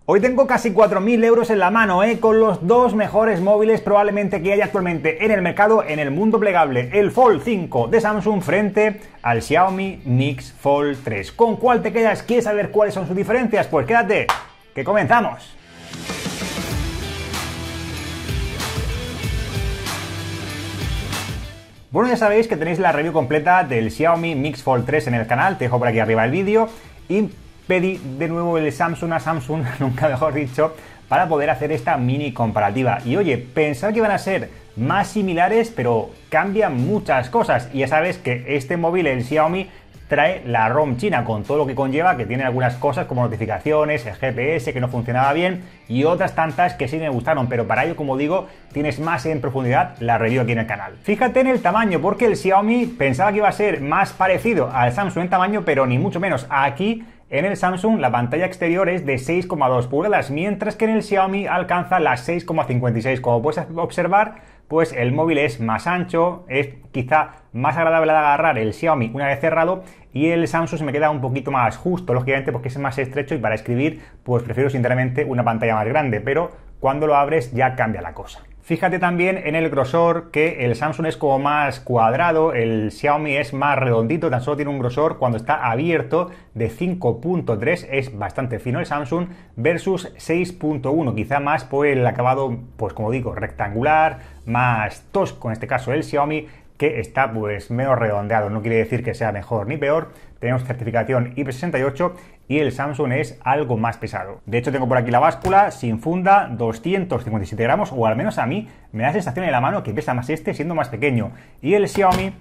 Hoy tengo casi 4.000 euros en la mano, con los dos mejores móviles probablemente que hay actualmente en el mercado en el mundo plegable. El Fold 5 de Samsung frente al Xiaomi Mix Fold 3. ¿Con cuál te quedas? ¿Quieres saber cuáles son sus diferencias? Pues quédate, que comenzamos. Bueno, ya sabéis que tenéis la review completa del Xiaomi Mix Fold 3 en el canal, te dejo por aquí arriba el vídeo y pedí de nuevo el Samsung a Samsung, nunca mejor dicho, para poder hacer esta mini comparativa. Y oye, pensaba que iban a ser más similares, pero cambian muchas cosas. Y ya sabes que este móvil, el Xiaomi, trae la ROM china con todo lo que conlleva, que tiene algunas cosas como notificaciones, el GPS que no funcionaba bien y otras tantas que sí me gustaron, pero para ello, como digo, tienes más en profundidad la review aquí en el canal. Fíjate en el tamaño, porque el Xiaomi pensaba que iba a ser más parecido al Samsung en tamaño, pero ni mucho menos. Aquí en el Samsung la pantalla exterior es de 6,2 pulgadas, mientras que en el Xiaomi alcanza las 6,56. Como puedes observar, pues el móvil es más ancho, es quizá más agradable de agarrar el Xiaomi una vez cerrado, y el Samsung se me queda un poquito más justo, lógicamente porque es más estrecho y para escribir pues prefiero sinceramente una pantalla más grande, pero cuando lo abres ya cambia la cosa. Fíjate también en el grosor, que el Samsung es como más cuadrado, el Xiaomi es más redondito, tan solo tiene un grosor cuando está abierto de 5.3, es bastante fino el Samsung, versus 6.1, quizá más por el acabado, pues como digo, rectangular, más tosco en este caso el Xiaomi, que está pues menos redondeado. No quiere decir que sea mejor ni peor, tenemos certificación IP68 y el Samsung es algo más pesado. De hecho, tengo por aquí la báscula sin funda, 257 gramos, o al menos a mí me da sensación en la mano que pesa más este siendo más pequeño. Y el Xiaomi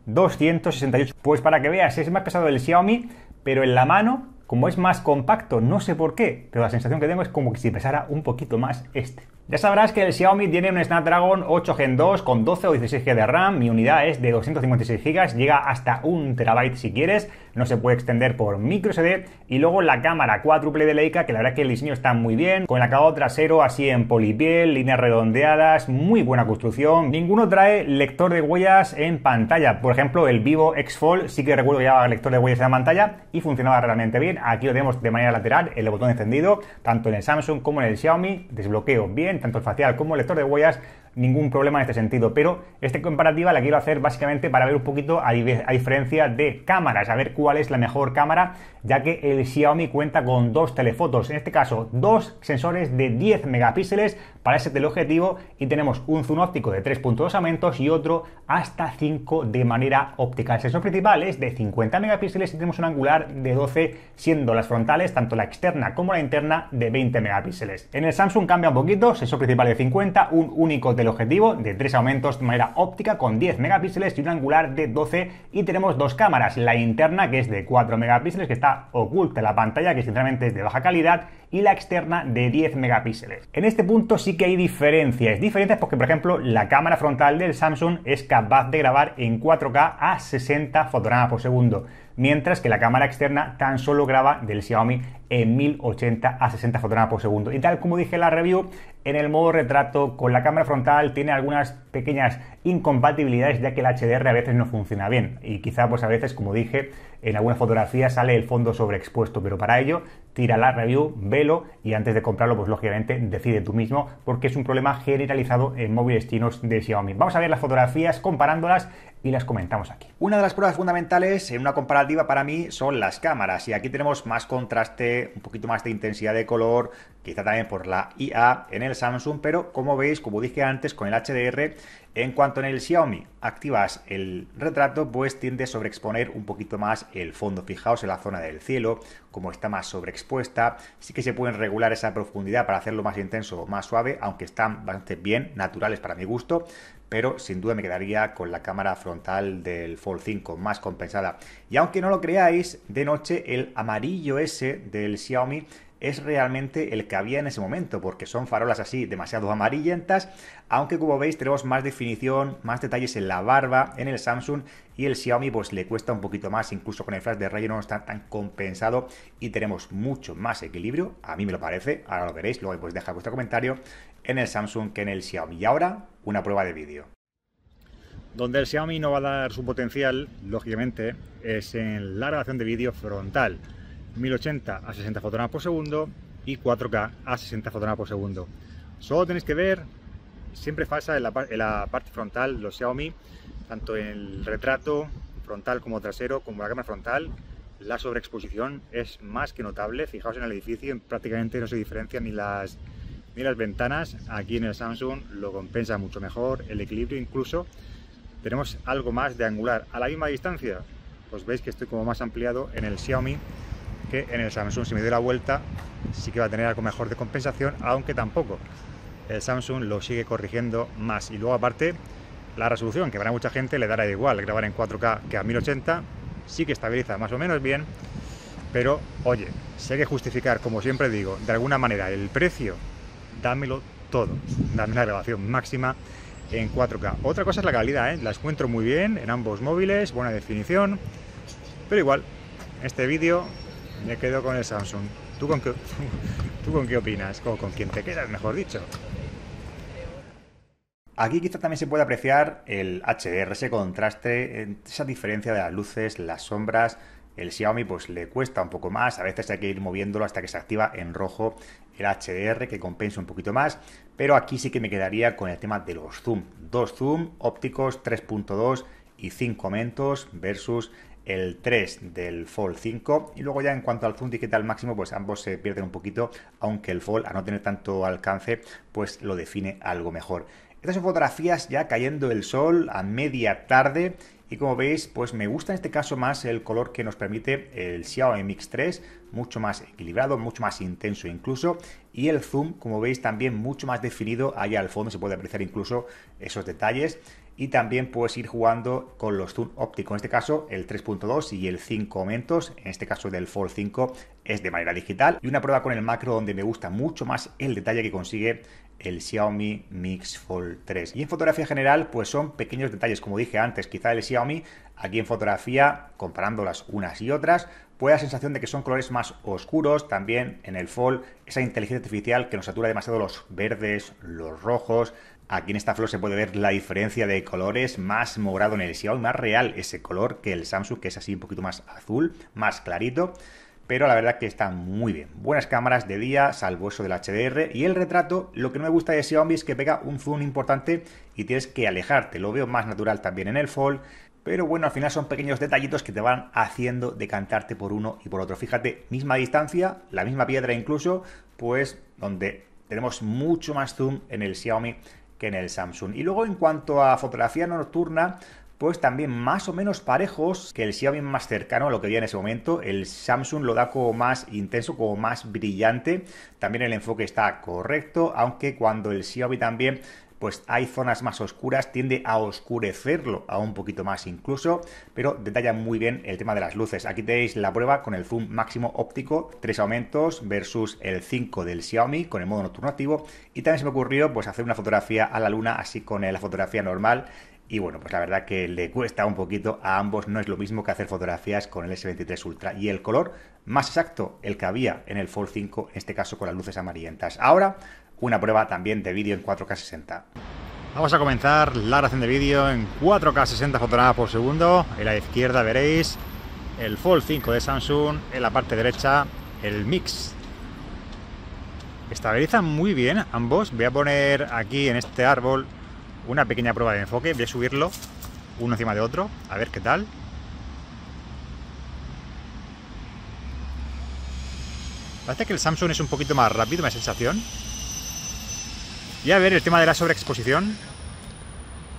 268. Pues para que veas, es más pesado el Xiaomi, pero en la mano, como es más compacto, no sé por qué, pero la sensación que tengo es como que si pesara un poquito más este. Ya sabrás que el Xiaomi tiene un Snapdragon 8 Gen 2 con 12 o 16 GB de RAM, mi unidad es de 256 GB, llega hasta 1 TB si quieres, no se puede extender por microSD, y luego la cámara cuádruple de Leica, que la verdad que el diseño está muy bien, con el acabado trasero así en polipiel, líneas redondeadas, muy buena construcción. Ninguno trae lector de huellas en pantalla, por ejemplo el Vivo X Fold sí que recuerdo que llevaba lector de huellas en la pantalla y funcionaba realmente bien. Aquí lo tenemos de manera lateral, el botón encendido, tanto en el Samsung como en el Xiaomi, desbloqueo bien, tanto el facial como el lector de huellas, ningún problema en este sentido, pero esta comparativa la quiero hacer básicamente para ver un poquito a diferencia de cámaras, a ver cuál es la mejor cámara, ya que el Xiaomi cuenta con dos telefotos, en este caso dos sensores de 10 megapíxeles para ese teleobjetivo, y tenemos un zoom óptico de 3.2 aumentos y otro hasta 5 de manera óptica. El sensor principal es de 50 megapíxeles y tenemos un angular de 12, siendo las frontales, tanto la externa como la interna, de 20 megapíxeles. En el Samsung cambia un poquito, sensor principal de 50, un único teleobjetivo de 3 aumentos de manera óptica con 10 megapíxeles y un angular de 12, y tenemos dos cámaras, la interna que es de 4 megapíxeles que está oculta en la pantalla, que sinceramente es de baja calidad, y la externa de 10 megapíxeles. En este punto sí que hay diferencias porque, por ejemplo, la cámara frontal del Samsung es capaz de grabar en 4K a 60 fotogramas por segundo, mientras que la cámara externa tan solo graba del Xiaomi en 1080 a 60 fotogramas por segundo. Y tal como dije en la review, en el modo retrato con la cámara frontal tiene algunas pequeñas incompatibilidades, ya que el HDR a veces no funciona bien y quizá pues a veces, como dije, en alguna fotografía sale el fondo sobreexpuesto, pero para ello tira la review, velo y antes de comprarlo pues lógicamente decide tú mismo, porque es un problema generalizado en móviles chinos de Xiaomi. Vamos a ver las fotografías comparándolas y las comentamos aquí. Una de las pruebas fundamentales en una comparativa para mí son las cámaras, y aquí tenemos más contraste, un poquito más de intensidad de color, quizá también por la IA en el Samsung, pero como veis, como dije antes, con el HDR, en cuanto en el Xiaomi activas el retrato, pues tiende a sobreexponer un poquito más el fondo. Fijaos en la zona del cielo, como está más sobreexpuesta. Sí que se pueden regular esa profundidad para hacerlo más intenso o más suave, aunque están bastante bien, naturales para mi gusto, pero sin duda me quedaría con la cámara frontal del Fold 5 más compensada. Y aunque no lo creáis, de noche el amarillo ese del Xiaomi es realmente el que había en ese momento, porque son farolas así demasiado amarillentas, aunque como veis tenemos más definición, más detalles en la barba en el Samsung, y el Xiaomi pues le cuesta un poquito más, incluso con el flash de rayo no está tan compensado y tenemos mucho más equilibrio, a mí me lo parece, ahora lo veréis, luego pues dejad vuestro comentario, en el Samsung que en el Xiaomi. Y ahora una prueba de vídeo. Donde el Xiaomi no va a dar su potencial, lógicamente, es en la grabación de vídeo frontal. 1080 a 60 fotogramas por segundo y 4K a 60 fotogramas por segundo. Solo tenéis que ver, siempre pasa en la parte frontal los Xiaomi, tanto en el retrato frontal como trasero, como la cámara frontal, la sobreexposición es más que notable. Fijaos en el edificio, prácticamente no se diferencian ni las ventanas. Aquí en el Samsung lo compensa mucho mejor, el equilibrio incluso. Tenemos algo más de angular a la misma distancia. Pues veis que estoy como más ampliado en el Xiaomi que en el Samsung. Si me doy la vuelta sí que va a tener algo mejor de compensación, aunque tampoco. El Samsung lo sigue corrigiendo más. Y luego aparte la resolución, que para mucha gente le dará igual grabar en 4K que a 1080, sí que estabiliza más o menos bien, pero oye, si hay que justificar, como siempre digo, de alguna manera el precio, dámelo todo, dame una grabación máxima en 4K. Otra cosa es la calidad, la encuentro muy bien en ambos móviles, buena definición, pero igual, este vídeo me quedo con el Samsung. ¿Tú con qué opinas? ¿O con quién te quedas, mejor dicho? Aquí quizá también se puede apreciar el HDR, ese contraste, esa diferencia de las luces, las sombras. El Xiaomi pues le cuesta un poco más, a veces hay que ir moviéndolo hasta que se activa en rojo el HDR, que compensa un poquito más, pero aquí sí que me quedaría con el tema de los zoom. Dos zoom ópticos 3.2 y 5 aumentos versus el 3 del Fold 5, y luego ya en cuanto al zoom digital máximo, pues ambos se pierden un poquito, aunque el Fold, a no tener tanto alcance, pues lo define algo mejor. Estas son fotografías ya cayendo el sol a media tarde, y como veis, pues me gusta en este caso más el color que nos permite el Xiaomi Mix 3, mucho más equilibrado, mucho más intenso incluso, y el zoom, como veis, también mucho más definido. Allá al fondo se puede apreciar incluso esos detalles, y también puedes ir jugando con los zoom ópticos, en este caso el 3.2 y el 5 aumentos, en este caso del Fold 5 es de manera digital, y una prueba con el macro donde me gusta mucho más el detalle que consigue el Xiaomi Mix Fold 3. Y en fotografía general, pues son pequeños detalles, como dije antes. Quizá el Xiaomi, aquí en fotografía, comparándolas unas y otras, puede dar la sensación de que son colores más oscuros. También en el Fold, esa inteligencia artificial que nos satura demasiado los verdes, los rojos. Aquí en esta flor se puede ver la diferencia de colores, más morado en el Xiaomi, más real ese color que el Samsung, que es así un poquito más azul, más clarito. Pero la verdad que está muy bien. Buenas cámaras de día, salvo eso del HDR. Y el retrato, lo que no me gusta de Xiaomi es que pega un zoom importante y tienes que alejarte. Lo veo más natural también en el Fold. Pero bueno, al final son pequeños detallitos que te van haciendo decantarte por uno y por otro. Fíjate, misma distancia, la misma piedra incluso, pues donde tenemos mucho más zoom en el Xiaomi que en el Samsung. Y luego en cuanto a fotografía nocturna, pues también más o menos parejos, que el Xiaomi más cercano a lo que había en ese momento. El Samsung lo da como más intenso, como más brillante. También el enfoque está correcto, aunque cuando el Xiaomi también, pues hay zonas más oscuras, tiende a oscurecerlo a un poquito más incluso, pero detalla muy bien el tema de las luces. Aquí tenéis la prueba con el zoom máximo óptico, 3 aumentos versus el 5 del Xiaomi con el modo nocturno activo, y también se me ocurrió pues hacer una fotografía a la luna así con la fotografía normal. Y bueno, pues la verdad que le cuesta un poquito a ambos, no es lo mismo que hacer fotografías con el S23 Ultra. Y el color más exacto, el que había en el Fold 5, en este caso con las luces amarillentas. Ahora, una prueba también de vídeo en 4K 60. Vamos a comenzar la grabación de vídeo en 4K 60 fotogramas por segundo. En la izquierda veréis el Fold 5 de Samsung, en la parte derecha el Mix. Estabilizan muy bien ambos. Voy a poner aquí en este árbol una pequeña prueba de enfoque, voy a subirlo uno encima de otro, a ver qué tal. Parece que el Samsung es un poquito más rápido, me da sensación. Y a ver el tema de la sobreexposición.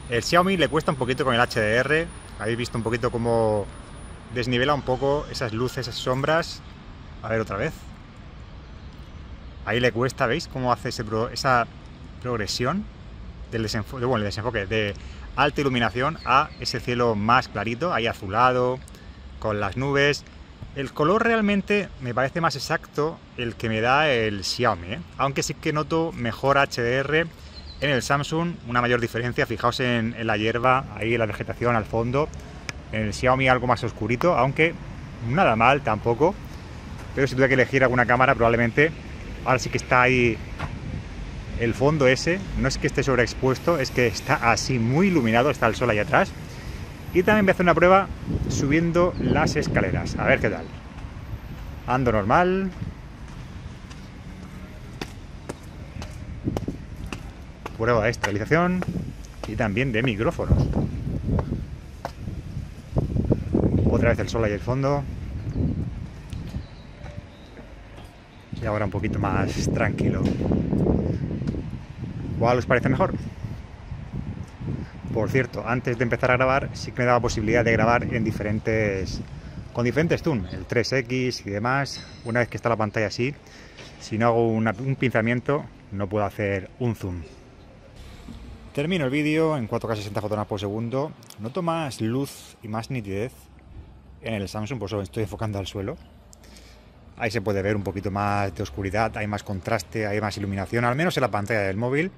El Xiaomi le cuesta un poquito con el HDR, habéis visto un poquito cómo desnivela un poco esas luces, esas sombras. A ver otra vez. Ahí le cuesta, ¿veis? Cómo hace esa progresión del desenfoque de alta iluminación a ese cielo más clarito, ahí azulado, con las nubes. El color realmente me parece más exacto el que me da el Xiaomi, aunque sí que noto mejor HDR en el Samsung, una mayor diferencia. Fijaos en la hierba, ahí en la vegetación al fondo. En el Xiaomi algo más oscurito, aunque nada mal tampoco. Pero si tuviera que elegir alguna cámara, probablemente ahora sí que está ahí. El fondo ese, no es que esté sobreexpuesto, es que está así muy iluminado, está el sol ahí atrás. Y también voy a hacer una prueba subiendo las escaleras, a ver qué tal. Ando normal. prueba de estabilización y también de micrófonos. Otra vez el sol ahí al fondo. Y ahora un poquito más tranquilo. ¿Cuál os parece mejor? Por cierto, antes de empezar a grabar, sí que me daba posibilidad de grabar con diferentes zoom, el 3X y demás. Una vez que está la pantalla así, si no hago un pinzamiento, no puedo hacer un zoom. Termino el vídeo en 4K 60 fotogramas por segundo. Noto más luz y más nitidez en el Samsung, por eso estoy enfocando al suelo. Ahí se puede ver un poquito más de oscuridad, hay más contraste, hay más iluminación, al menos en la pantalla del móvil.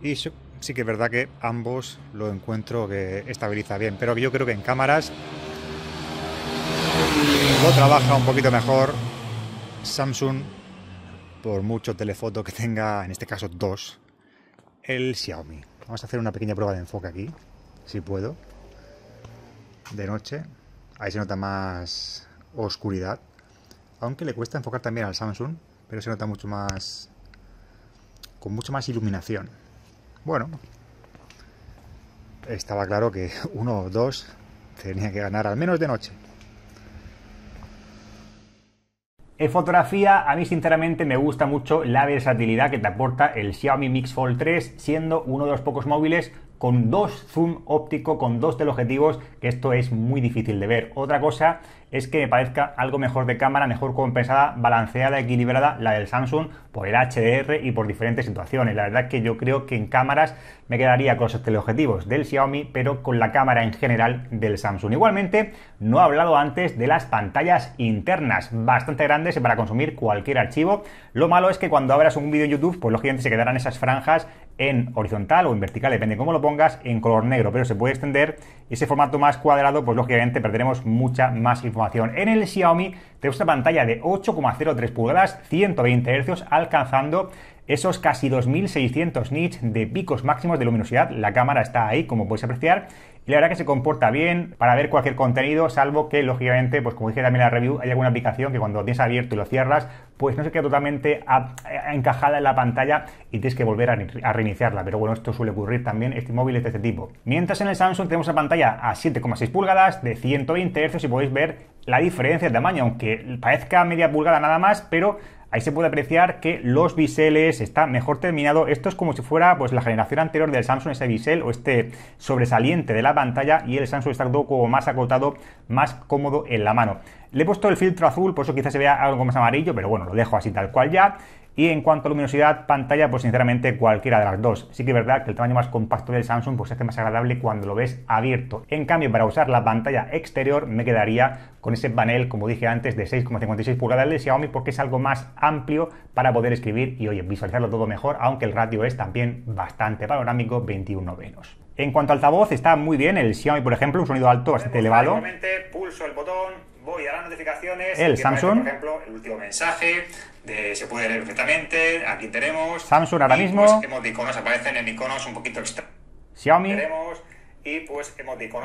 Y sí que es verdad que ambos lo encuentro que estabiliza bien, pero yo creo que en cámaras lo trabaja un poquito mejor Samsung, por mucho telefoto que tenga, en este caso 2, el Xiaomi. Vamos a hacer una pequeña prueba de enfoque aquí, si puedo, de noche. Ahí se nota más oscuridad, aunque le cuesta enfocar también al Samsung, pero se nota mucho más, con mucho más iluminación. Bueno, estaba claro que 1 o 2 tenía que ganar, al menos de noche. En fotografía, a mí sinceramente me gusta mucho la versatilidad que te aporta el Xiaomi Mix Fold 3, siendo uno de los pocos móviles con 2 zoom óptico, con 2 teleobjetivos, que esto es muy difícil de ver. Otra cosa es que me parezca algo mejor de cámara, mejor compensada, balanceada, equilibrada, la del Samsung por el HDR y por diferentes situaciones. La verdad es que yo creo que en cámaras me quedaría con los teleobjetivos del Xiaomi, pero con la cámara en general del Samsung. Igualmente, no he hablado antes de las pantallas internas, bastante grandes para consumir cualquier archivo. Lo malo es que cuando abras un vídeo en YouTube, pues lógicamente se quedarán esas franjas en horizontal o en vertical, depende de cómo lo pongas, en color negro, pero se puede extender y ese formato más cuadrado, pues lógicamente perderemos mucha más información. En el Xiaomi tenemos una pantalla de 8,03 pulgadas, 120 Hz, alcanzando esos casi 2600 nits de picos máximos de luminosidad. La cámara está ahí, como podéis apreciar, y la verdad que se comporta bien para ver cualquier contenido, salvo que lógicamente, pues como dije también en la review, hay alguna aplicación que cuando lo tienes abierto y lo cierras, pues no se queda totalmente encajada en la pantalla y tienes que volver a reiniciarla. Pero bueno, esto suele ocurrir también, este móvil es de este tipo. Mientras en el Samsung tenemos una pantalla a 7,6 pulgadas de 120 Hz y podéis ver la diferencia de tamaño, aunque parezca media pulgada nada más, pero ahí se puede apreciar que los biseles está mejor terminado. Esto es como si fuera pues la generación anterior del Samsung, ese bisel o este sobresaliente de la pantalla, y el Samsung está todo como más acotado, más cómodo en la mano. Le he puesto el filtro azul, por eso quizás se vea algo más amarillo, pero bueno, lo dejo así tal cual ya. Y en cuanto a luminosidad, pantalla, pues sinceramente cualquiera de las dos. Sí que es verdad que el tamaño más compacto del Samsung pues se hace más agradable cuando lo ves abierto. En cambio, para usar la pantalla exterior me quedaría con ese panel, como dije antes, de 6,56 pulgadas del Xiaomi, porque es algo más amplio para poder escribir y, oye, visualizarlo todo mejor, aunque el ratio es también bastante panorámico, 21/9. En cuanto al altavoz, está muy bien el Xiaomi, por ejemplo, un sonido alto bastante elevado. Igualmente, pulso el botón, voy a las notificaciones. El Samsung, por ejemplo, el último mensaje, se puede leer perfectamente. Aquí tenemos Samsung ahora mismo. Pues, emoticonos aparecen en iconos un poquito extraños. Xiaomi. Y pues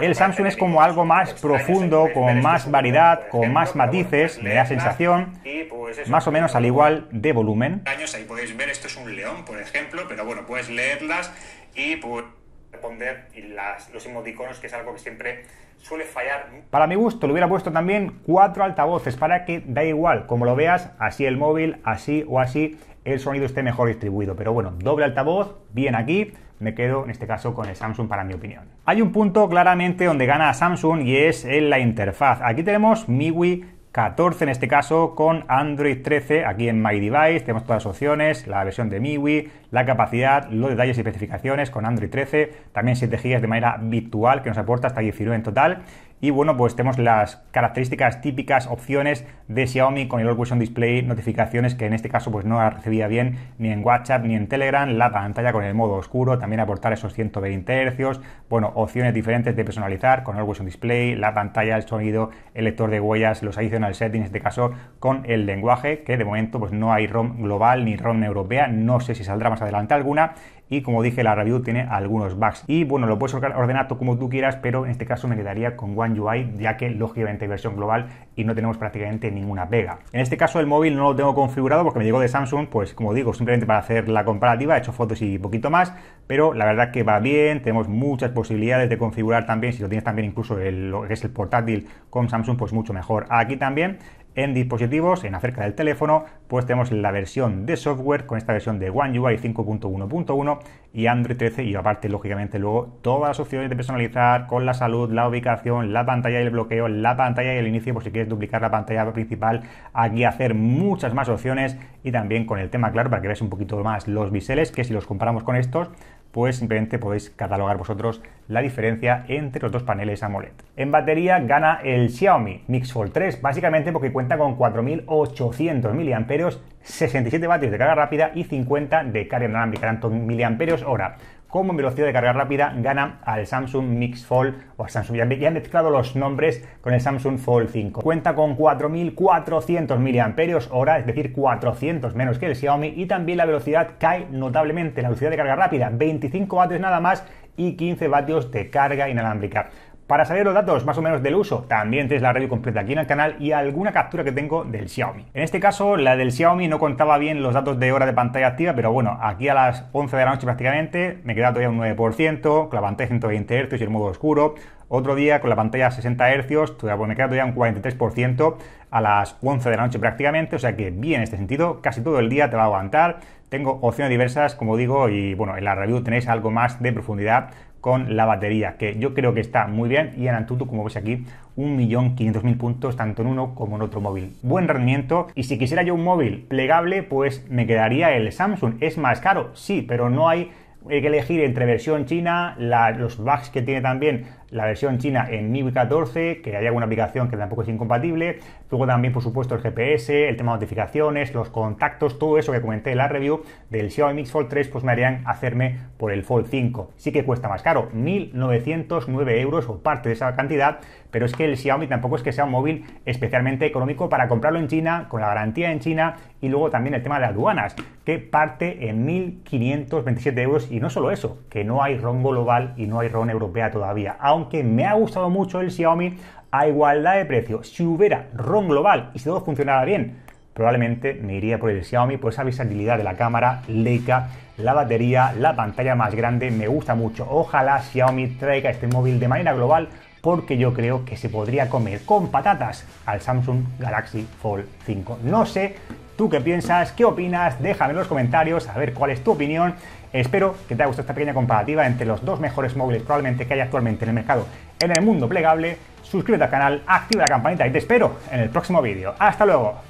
el Samsung es como algo más profundo, con más variedad, con más matices, me da sensación, pues más o menos al igual de volumen. Ahí podéis ver, esto es un león, por ejemplo, pero bueno, puedes leerlas y pues responder, y los emoticonos, que es algo que siempre suele fallar. Para mi gusto le hubiera puesto también 4 altavoces para que, da igual como lo veas, así el móvil, así o así, el sonido esté mejor distribuido. Pero bueno, doble altavoz, bien aquí. Me quedo en este caso con el Samsung, para mi opinión. Hay un punto claramente donde gana Samsung y es en la interfaz. Aquí tenemos MIUI 14 en este caso con Android 13 aquí en My Device. Tenemos todas las opciones, la versión de MIUI, la capacidad, los detalles y especificaciones con Android 13. También 7 GB de manera virtual que nos aporta hasta 19 en total. Y bueno, pues tenemos las características típicas, opciones de Xiaomi con el Always On Display, notificaciones que en este caso pues no la recibía bien ni en WhatsApp ni en Telegram, la pantalla con el modo oscuro, también aportar esos 120 Hz, bueno, opciones diferentes de personalizar con el Always On Display, la pantalla, el sonido, el lector de huellas, los additional settings, en este caso con el lenguaje, que de momento pues no hay ROM global ni ROM europea, no sé si saldrá más adelante alguna. Y como dije, la review tiene algunos bugs. Y bueno, lo puedes ordenar tú como tú quieras, pero en este caso me quedaría con One One UI, ya que lógicamente hay versión global y no tenemos prácticamente ninguna pega. En este caso el móvil no lo tengo configurado porque me llegó de Samsung, pues como digo, simplemente para hacer la comparativa, he hecho fotos y poquito más, pero la verdad que va bien, tenemos muchas posibilidades de configurar también, si lo tienes también incluso lo que es el portátil con Samsung, pues mucho mejor. Aquí también en dispositivos, en acerca del teléfono, pues tenemos la versión de software con esta versión de One UI 5.1.1 y Android 13 y aparte, lógicamente, luego todas las opciones de personalizar con la salud, la ubicación, la pantalla y el bloqueo, la pantalla y el inicio, por si quieres duplicar la pantalla principal, aquí hacer muchas más opciones y también con el tema claro para que veáis un poquito más los biseles, que si los comparamos con estos, pues simplemente podéis catalogar vosotros la diferencia entre los dos paneles AMOLED. En batería gana el Xiaomi Mix Fold 3, básicamente porque cuenta con 4800 mAh, 67 vatios de carga rápida y 50 de carga inalámbrica, tanto mAh como en velocidad de carga rápida gana al Samsung Mix Fold o al Samsung, ya he mezclado los nombres con el Samsung Fold 5. Cuenta con 4400 mAh, es decir, 400 menos que el Xiaomi, y también la velocidad cae notablemente, la velocidad de carga rápida, 25 vatios nada más y 15 vatios de carga inalámbrica. Para saber los datos más o menos del uso, también tienes la review completa aquí en el canal y alguna captura que tengo del Xiaomi. En este caso, la del Xiaomi no contaba bien los datos de hora de pantalla activa, pero bueno, aquí a las 11 de la noche prácticamente me queda todavía un 9%, con la pantalla 120 Hz y el modo oscuro. Otro día con la pantalla 60 Hz, me queda todavía un 43% a las 11 de la noche prácticamente, o sea que bien en este sentido, casi todo el día te va a aguantar. Tengo opciones diversas, como digo, y bueno, en la review tenéis algo más de profundidad con la batería, que yo creo que está muy bien, y en Antutu, como veis aquí, 1.500.000 puntos tanto en uno como en otro móvil. Buen rendimiento, y si quisiera yo un móvil plegable, pues me quedaría el Samsung. Es más caro, sí, pero no hay que elegir entre versión china, los bugs que tiene también la versión china en MIUI 14, que hay alguna aplicación que tampoco es incompatible, luego también por supuesto el GPS, el tema de notificaciones, los contactos, todo eso que comenté en la review del Xiaomi Mix Fold 3, pues me harían hacerme por el Fold 5. Sí que cuesta más caro, 1.909 euros o parte de esa cantidad, pero es que el Xiaomi tampoco es que sea un móvil especialmente económico para comprarlo en China, con la garantía en China, y luego también el tema de aduanas, que parte en 1.527 euros, y no solo eso, que no hay ROM global y no hay ROM europea todavía, aunque me ha gustado mucho el Xiaomi a igualdad de precio. Si hubiera ROM global y si todo funcionara bien, probablemente me iría por el Xiaomi, por esa visibilidad de la cámara, Leica, la batería, la pantalla más grande, me gusta mucho. Ojalá Xiaomi traiga este móvil de manera global, porque yo creo que se podría comer con patatas al Samsung Galaxy Fold 5. No sé, ¿tú qué piensas? ¿Qué opinas? Déjame en los comentarios a ver cuál es tu opinión. Espero que te haya gustado esta pequeña comparativa entre los dos mejores móviles probablemente que hay actualmente en el mercado en el mundo plegable. Suscríbete al canal, activa la campanita y te espero en el próximo vídeo. ¡Hasta luego!